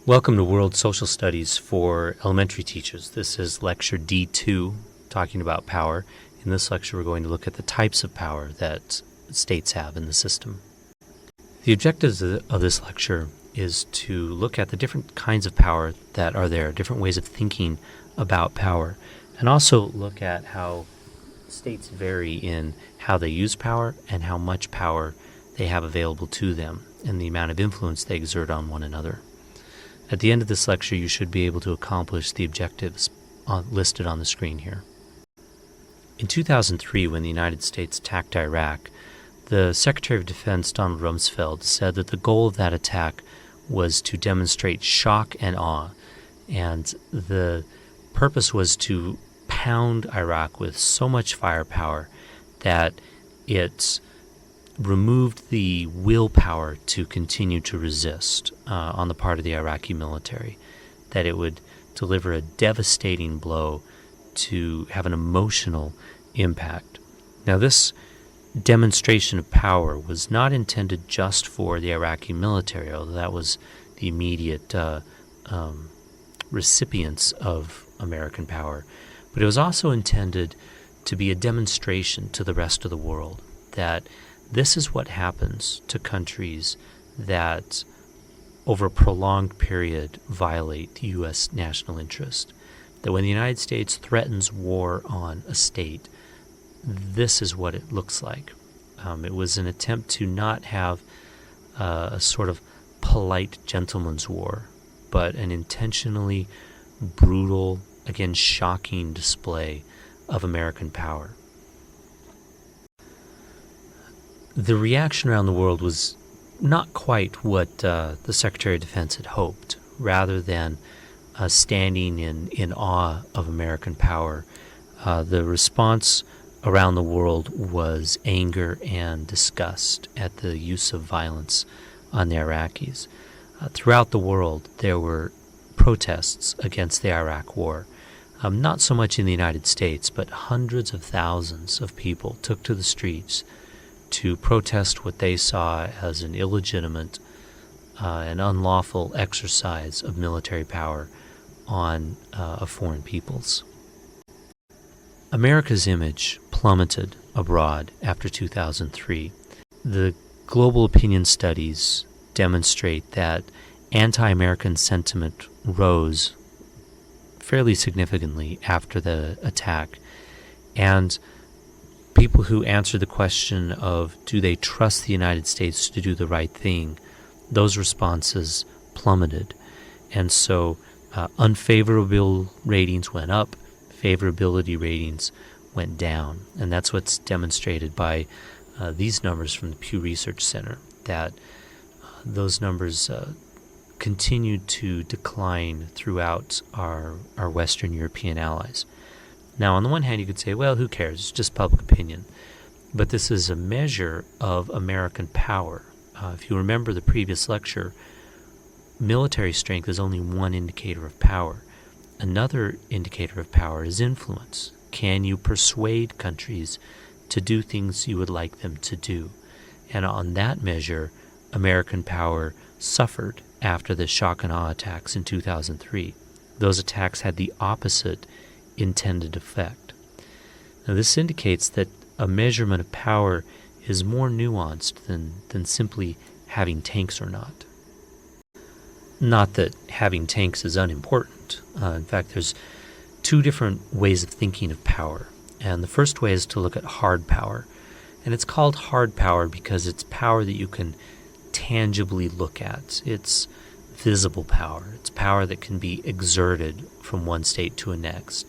Welcome to World Social Studies for elementary teachers. This is lecture D2, talking about power. In this lecture, we're going to look at the types of power that states have in the system. The objectives of this lecture is to look at the different kinds of power that are there, different ways of thinking about power, and also look at how states vary in how they use power and how much power they have available to them and the amount of influence they exert on one another. At the end of this lecture, you should be able to accomplish the objectives listed on the screen here. In 2003, when the United States attacked Iraq, the Secretary of Defense, Donald Rumsfeld, said that the goal of that attack was to demonstrate shock and awe, and the purpose was to pound Iraq with so much firepower that it removed the willpower to continue to resist on the part of the Iraqi military, that it would deliver a devastating blow to have an emotional impact. Now, this demonstration of power was not intended just for the Iraqi military, although that was the immediate recipients of American power, but it was also intended to be a demonstration to the rest of the world that this is what happens to countries that over a prolonged period violate the U.S. national interest. That when the United States threatens war on a state, this is what it looks like. It was an attempt to not have a sort of polite gentleman's war, but an intentionally brutal, again, shocking display of American power. The reaction around the world was not quite what the Secretary of Defense had hoped. Rather than standing in awe of American power, the response around the world was anger and disgust at the use of violence on the Iraqis. Throughout the world, there were protests against the Iraq War. Not so much in the United States, but hundreds of thousands of people took to the streets to protest what they saw as an illegitimate and unlawful exercise of military power on foreign peoples. America's image plummeted abroad after 2003. The global opinion studies demonstrate that anti-American sentiment rose fairly significantly after the attack, and people who answer the question of do they trust the United States to do the right thing, those responses plummeted. And so unfavorable ratings went up, favorability ratings went down. And that's what's demonstrated by these numbers from the Pew Research Center, that those numbers continued to decline throughout our Western European allies. Now, on the one hand, you could say, well, who cares? It's just public opinion. But this is a measure of American power. If you remember the previous lecture, military strength is only one indicator of power. Another indicator of power is influence. Can you persuade countries to do things you would like them to do? And on that measure, American power suffered after the shock and awe attacks in 2003. Those attacks had the opposite intended effect. Now, this indicates that a measurement of power is more nuanced than simply having tanks or not. Not that having tanks is unimportant. In fact, there's two different ways of thinking of power. And the first way is to look at hard power. And it's called hard power because it's power that you can tangibly look at. It's visible power. It's power that can be exerted from one state to a next.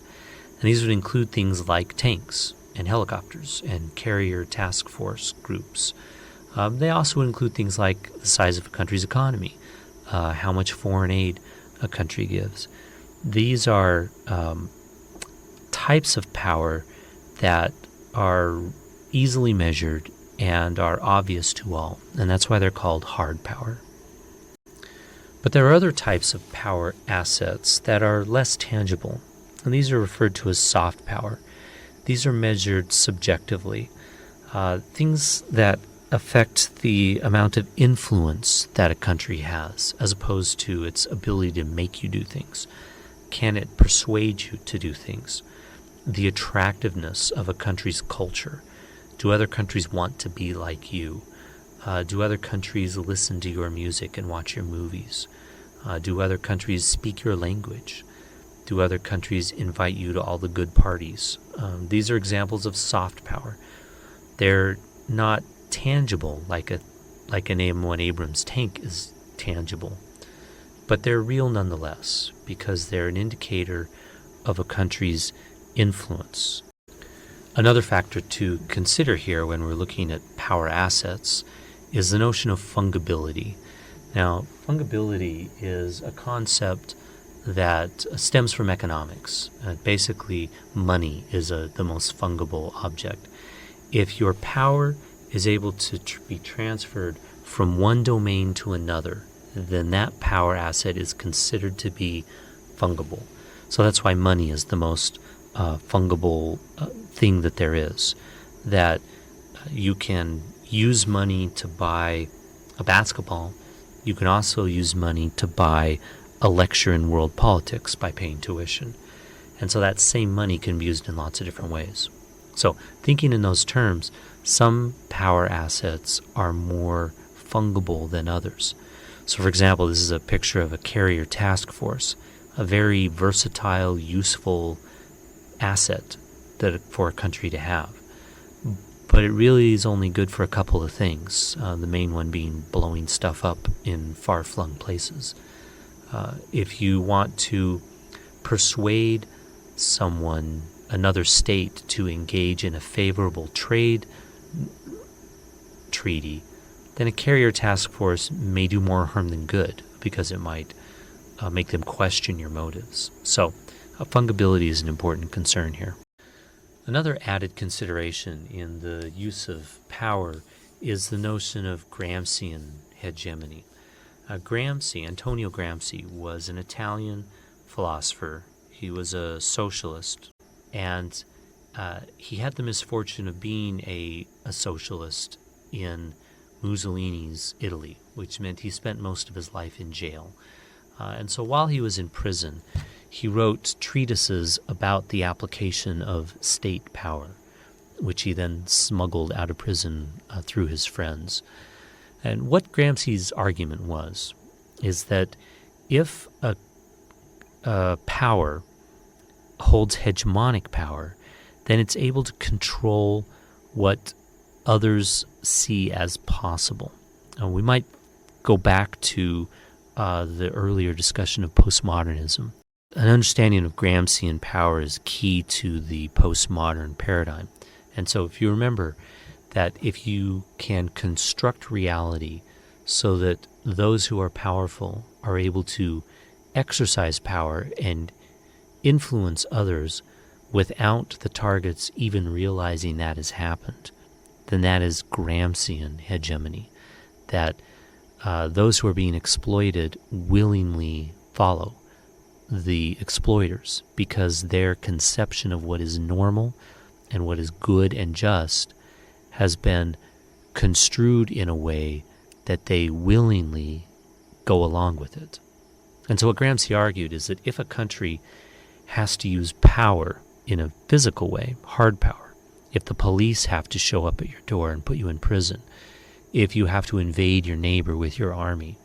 And these would include things like tanks and helicopters and carrier task force groups. They also include things like the size of a country's economy, how much foreign aid a country gives. These are types of power that are easily measured and are obvious to all, and that's why they're called hard power. But there are other types of power assets that are less tangible, and these are referred to as soft power. These are measured subjectively. Things that affect the amount of influence that a country has, as opposed to its ability to make you do things? Can it persuade you to do things? The attractiveness of a country's culture. Do other countries want to be like you? Do other countries listen to your music and watch your movies? Do other countries speak your language? Do other countries invite you to all the good parties? These are examples of soft power. They're not tangible like an AM-1 Abrams tank is tangible, but they're real nonetheless because they're an indicator of a country's influence. Another factor to consider here when we're looking at power assets is the notion of fungibility. Now, fungibility is a concept that stems from economics. Basically, money is the most fungible object. If your power is able to be transferred from one domain to another, then that power asset is considered to be fungible. So that's why money is the most fungible thing that there is. That you can use money to buy a basketball. You can also use money to buy a lecture in world politics by paying tuition. And so that same money can be used in lots of different ways. So thinking in those terms, some power assets are more fungible than others. So for example, this is a picture of a carrier task force, a very versatile, useful asset for a country to have. But it really is only good for a couple of things, the main one being blowing stuff up in far-flung places. If you want to persuade someone, another state, to engage in a favorable trade treaty, then a carrier task force may do more harm than good because it might make them question your motives. So fungibility is an important concern here. Another added consideration in the use of power is the notion of Gramscian hegemony. Antonio Gramsci, was an Italian philosopher. He was a socialist, and he had the misfortune of being a socialist in Mussolini's Italy, which meant he spent most of his life in jail. And so while he was in prison, he wrote treatises about the application of state power, which he then smuggled out of prison through his friends. And what Gramsci's argument is that if a power holds hegemonic power, then it's able to control what others see as possible. We might go back to the earlier discussion of postmodernism. An understanding of Gramscian power is key to the postmodern paradigm. And so if you remember that if you can construct reality so that those who are powerful are able to exercise power and influence others without the targets even realizing that has happened, then that is Gramscian hegemony, that those who are being exploited willingly follow the exploiters because their conception of what is normal and what is good and just has been construed in a way that they willingly go along with it. And so what Gramsci argued is that if a country has to use power in a physical way, hard power, if the police have to show up at your door and put you in prison, if you have to invade your neighbor with your army,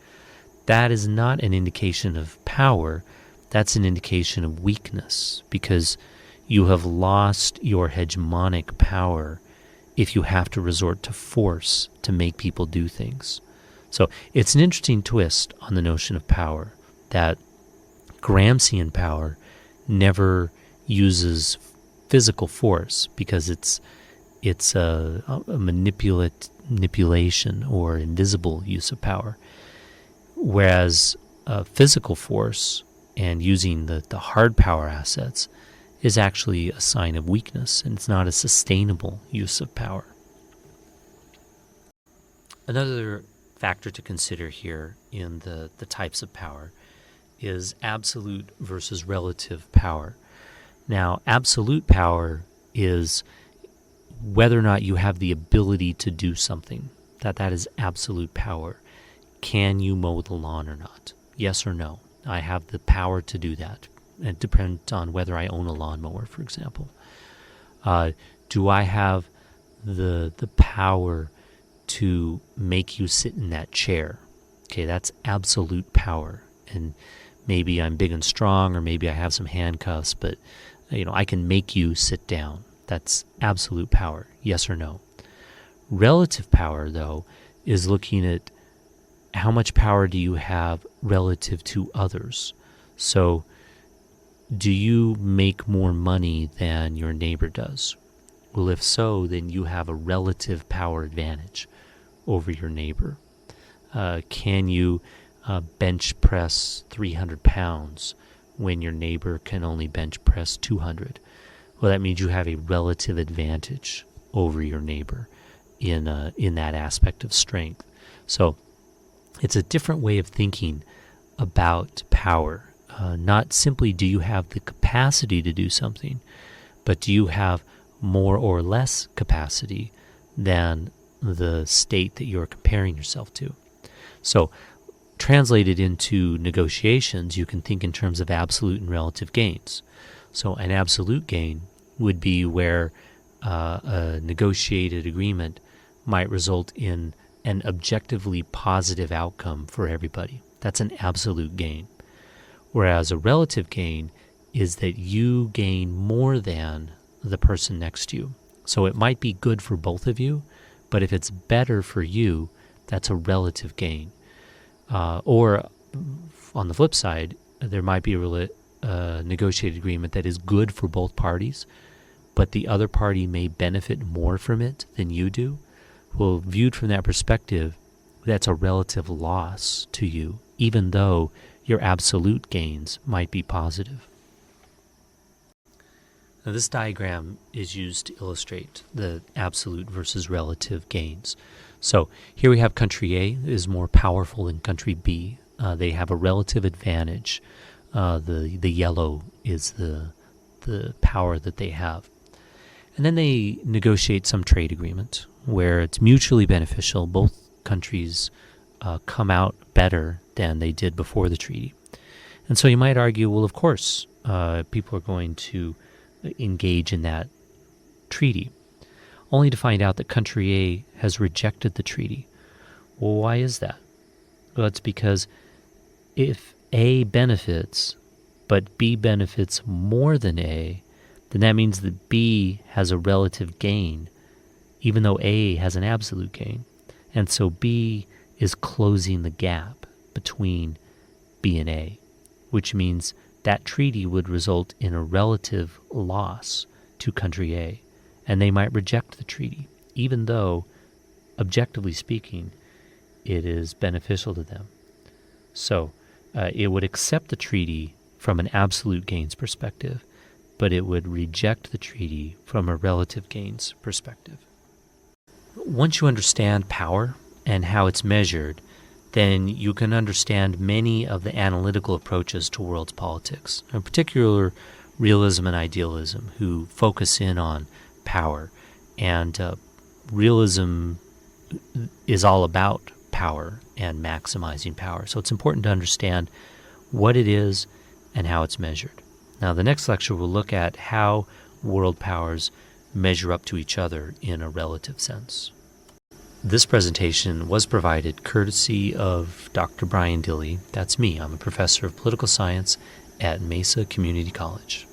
that is not an indication of power. That's an indication of weakness, because you have lost your hegemonic power if you have to resort to force to make people do things. So it's an interesting twist on the notion of power, that Gramscian power never uses physical force because it's a manipulation or invisible use of power, whereas physical force and using the hard power assets is actually a sign of weakness, and it's not a sustainable use of power. Another factor to consider here in the types of power is absolute versus relative power. Now, absolute power is whether or not you have the ability to do something. that is absolute power. Can you mow the lawn or not? Yes or no? I have the power to do that. It depends on whether I own a lawnmower, for example. Do I have the power to make you sit in that chair? Okay, that's absolute power. And maybe I'm big and strong, or maybe I have some handcuffs, but I can make you sit down. That's absolute power. Yes or no? Relative power, though, is looking at how much power do you have relative to others. So, do you make more money than your neighbor does? Well, if so, then you have a relative power advantage over your neighbor. Can you bench press 300 pounds when your neighbor can only bench press 200? Well, that means you have a relative advantage over your neighbor in that aspect of strength. So it's a different way of thinking about power. Not simply do you have the capacity to do something, but do you have more or less capacity than the state that you're comparing yourself to. So translated into negotiations, you can think in terms of absolute and relative gains. So an absolute gain would be where a negotiated agreement might result in an objectively positive outcome for everybody. That's an absolute gain. Whereas a relative gain is that you gain more than the person next to you. So it might be good for both of you, but if it's better for you, that's a relative gain. Or on the flip side, there might be a negotiated agreement that is good for both parties, but the other party may benefit more from it than you do. Well, viewed from that perspective, that's a relative loss to you, even though your absolute gains might be positive. Now, this diagram is used to illustrate the absolute versus relative gains. So here we have country A is more powerful than country B. They have a relative advantage. The yellow is the power that they have. And then they negotiate some trade agreement where it's mutually beneficial. Both countries come out better than they did before the treaty. And so you might argue, well, of course, people are going to engage in that treaty, only to find out that country A has rejected the treaty. Well, why is that? Well, it's because if A benefits, but B benefits more than A, then that means that B has a relative gain, even though A has an absolute gain. And so B is closing the gap between B and A, which means that treaty would result in a relative loss to country A, and they might reject the treaty, even though, objectively speaking, it is beneficial to them. So it would accept the treaty from an absolute gains perspective, but it would reject the treaty from a relative gains perspective. Once you understand power and how it's measured, then you can understand many of the analytical approaches to world's politics, in particular realism and idealism, who focus in on power. And realism is all about power and maximizing power. So it's important to understand what it is and how it's measured. Now, the next lecture will look at how world powers measure up to each other in a relative sense. This presentation was provided courtesy of Dr. Brian Dilley. That's me. I'm a professor of political science at Mesa Community College.